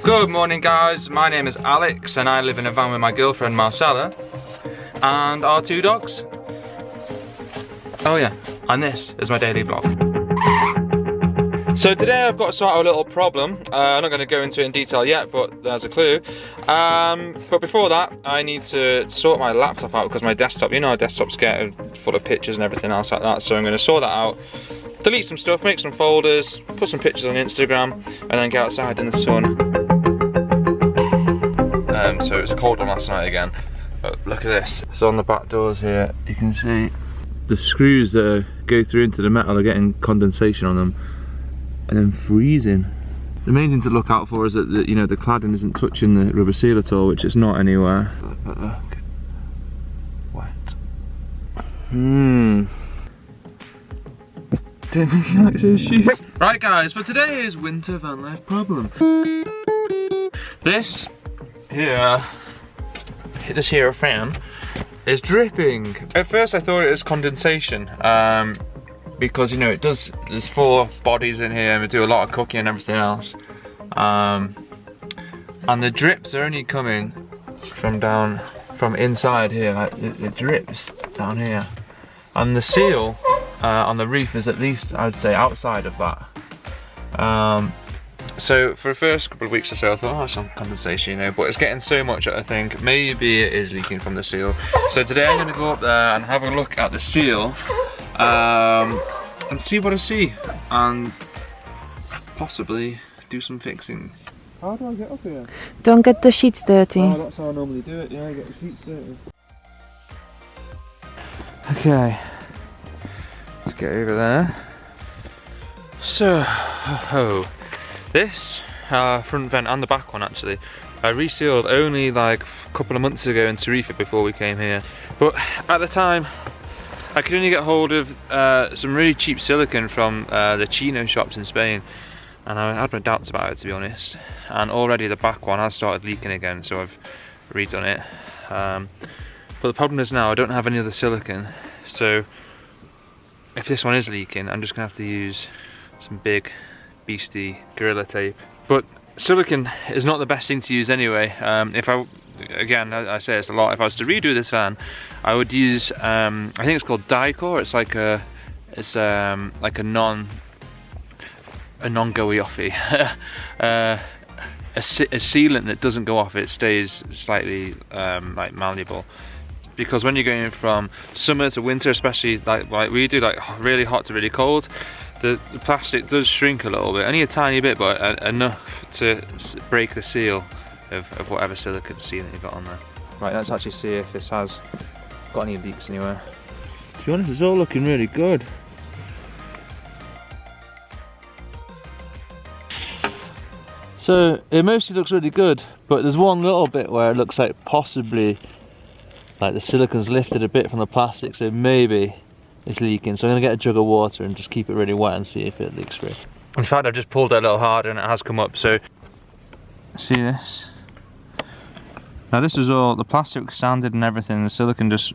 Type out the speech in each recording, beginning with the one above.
Good morning guys, my name is Alex and I live in a van with my girlfriend Marcela and our 2 dogs. Oh yeah, and this is my daily vlog. So today I've got to sort out a little problem. I'm not going to go into it in detail yet, but there's a clue. But before that, I need to sort my laptop out because my desktop, you know, our desktop's getting full of pictures and everything else like that. So I'm going to sort that out, delete some stuff, make some folders, put some pictures on Instagram, and then get outside in the sun. So it was a cold one last night again. But look at this. So on the back doors here, you can see the screws that go through into the metal are getting condensation on them. And then freezing. The main thing to look out for is that the, you know, the cladding isn't touching the rubber seal at all, which it's not anywhere. But look, wet. Don't think he likes his shoes. Right guys, for today's winter van life problem. This here fan is dripping. At first I thought it was condensation. Because you know it does, there's 4 bodies in here and we do a lot of cooking and everything else, and the drips are only coming from inside here, like the drips down here, and the seal on the roof is at least, I'd say, outside of that. So for the first couple of weeks or so I thought, oh, some condensation, you know, but it's getting so much that I think maybe it is leaking from the seal. So today I'm going to go up there and have a look at the seal and see what I see, and possibly do some fixing. How do I get up here? Don't get the sheets dirty. Oh, that's how I normally do it, yeah, I get the sheets dirty. Okay, let's get over there. So, this front vent and the back one actually, I resealed only like a couple of months ago in Tarifa before we came here. But at the time, I could only get hold of some really cheap silicone from the Chino shops in Spain, and I had my doubts about it, to be honest. And already the back one has started leaking again, so I've redone it. But the problem is now I don't have any other silicone, so if this one is leaking, I'm just gonna have to use some big beastie Gorilla Tape. But silicone is not the best thing to use anyway. Again, I say this a lot, if I was to redo this van, I would use, I think it's called Dy-Core. It's like a non-go off a sealant that doesn't go off, it stays slightly like malleable. Because when you're going from summer to winter, especially like we do, like really hot to really cold, the plastic does shrink a little bit, only a tiny bit, but enough to break the seal of whatever silicone sealant you've got on there. Right, let's actually see if this has got any leaks anywhere. To be honest, it's all looking really good. So it mostly looks really good, but there's one little bit where it looks like possibly like the silicone's lifted a bit from the plastic, so maybe it's leaking. So I'm gonna get a jug of water and just keep it really wet and see if it leaks through. In fact, I've just pulled it a little harder and it has come up. So see this? Now this was all, the plastic was sanded and everything, the silicone just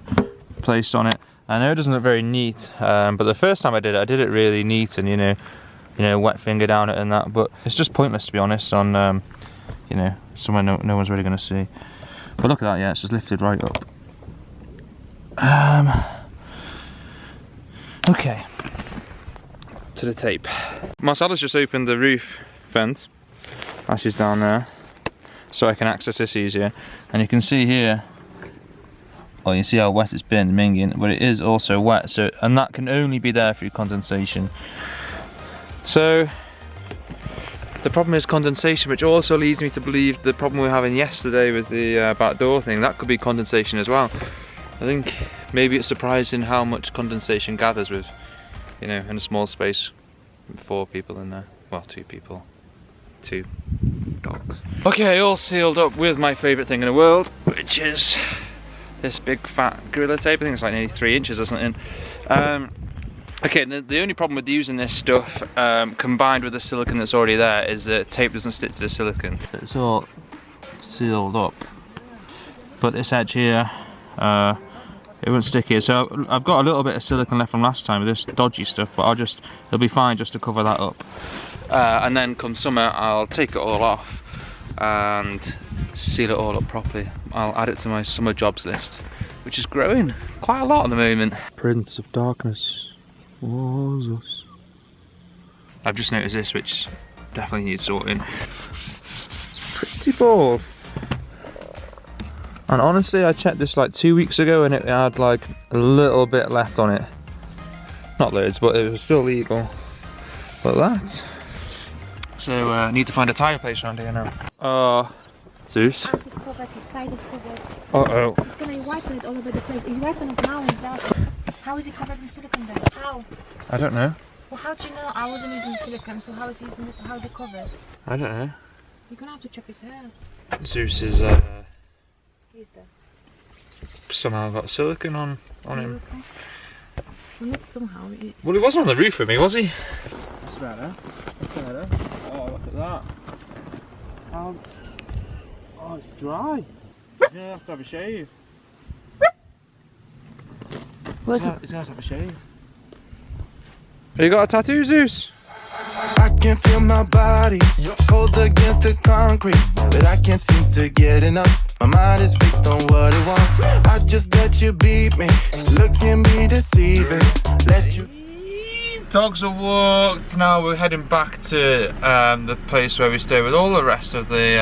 placed on it. I know it doesn't look very neat, but the first time I did it really neat and you know, wet finger down it and that. But it's just pointless, to be honest, on you know, somewhere no one's really going to see. But look at that, yeah, it's just lifted right up. Okay, to the tape. Marcela's just opened the roof vent, she's down there, so I can access this easier. And you can see here, well, you see how wet it's been minging, but it is also wet, so, and that can only be there through condensation. So the problem is condensation, which also leads me to believe the problem we were having yesterday with the back door thing, that could be condensation as well. I think maybe it's surprising how much condensation gathers with, you know, in a small space, 4 people in there, well, 2 people, 2 dogs. Okay, all sealed up with my favourite thing in the world, which is this big fat Gorilla Tape. I think it's like nearly 3 inches or something. Okay, the only problem with using this stuff combined with the silicone that's already there is that tape doesn't stick to the silicone. It's all sealed up, but this edge here, it won't stick here. So I've got a little bit of silicone left from last time with this dodgy stuff, but it'll be fine just to cover that up. And then come summer, I'll take it all off and seal it all up properly. I'll add it to my summer jobs list, which is growing quite a lot at the moment. Prince of Darkness was us. I've just noticed this, which definitely needs sorting. It's pretty bald. And honestly, I checked this like 2 weeks ago and it had like a little bit left on it. Not loads, but it was still legal. Like that. So I need to find a tyre place around here now. Zeus. Ass is covered, his side is covered. Uh-oh. He's gonna be wiping it all over the place. He's wiping it now himself. How is he covered in silicone then? How? I don't know. Well, how do you know? I wasn't using silicone, so how is he using it? How is it covered? I don't know. You're gonna have to chop his hair. Zeus is He's there. somehow got silicone on him. Okay? Well, not somehow. Well, he wasn't on the roof with me, was he? It's better. It's better. Oh, look at that. Oh, it's dry. He's gonna have to have a shave. What's it? He's gonna have to have a shave. You got a tattoo, Zeus? I can feel my body cold against the concrete, but I can't seem to get enough. My mind is fixed on what it wants. I just let you beat me. Looks can be deceiving. Let you. Dogs are walked. Now we're heading back to the place where we stay with all the rest of the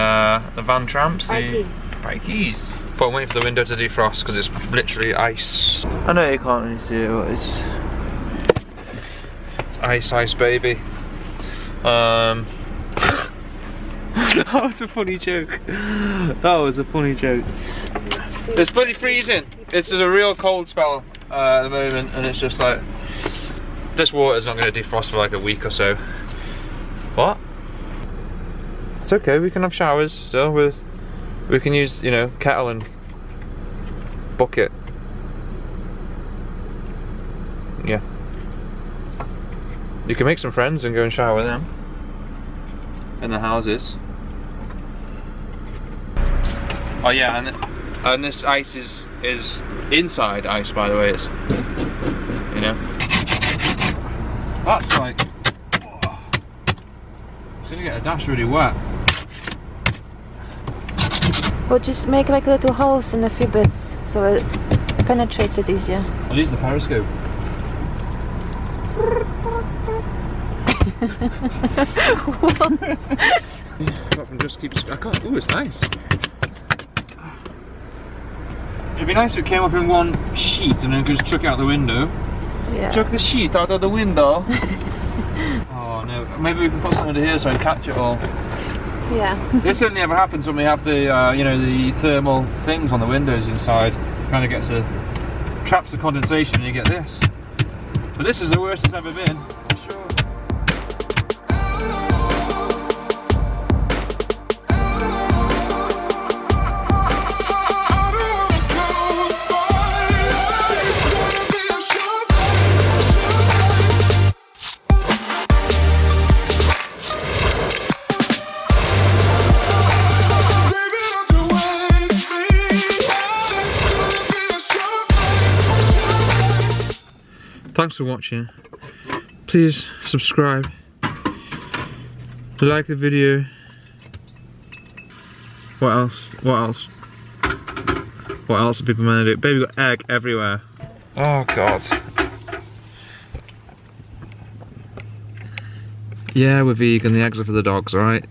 van tramps, the bikies. But I'm waiting for the window to defrost because it's literally ice. I know you can't really see it, but it's ice, baby. That was a funny joke. That was a funny joke. It's bloody freezing. It's just a real cold spell at the moment, and it's just like this water's not going to defrost for like a week or so. What? It's okay. We can have showers still. We can use, you know, kettle and bucket. Yeah. You can make some friends and go and shower with them in the houses. Oh yeah, and this ice is inside ice, by the way. It's, you know, that's like, oh, it's gonna get a dash really wet. Well, just make like little holes in a few bits so it penetrates it easier. I'll use the periscope. I can just keep. I can't. Ooh, it's nice. It'd be nice if it came up in one sheet and then could just chuck it out the window. Yeah. Chuck the sheet out of the window. Oh no! Maybe we can put something under here so I can catch it all. Yeah. This only ever happens when we have the, you know, the thermal things on the windows inside. Kind of traps the condensation, and you get this. But this is the worst it's ever been. Sure. Thanks for watching. Please subscribe, like the video. What else? What else? What else are people meant to do? Baby got egg everywhere. Oh god. Yeah, we're vegan. The eggs are for the dogs, alright?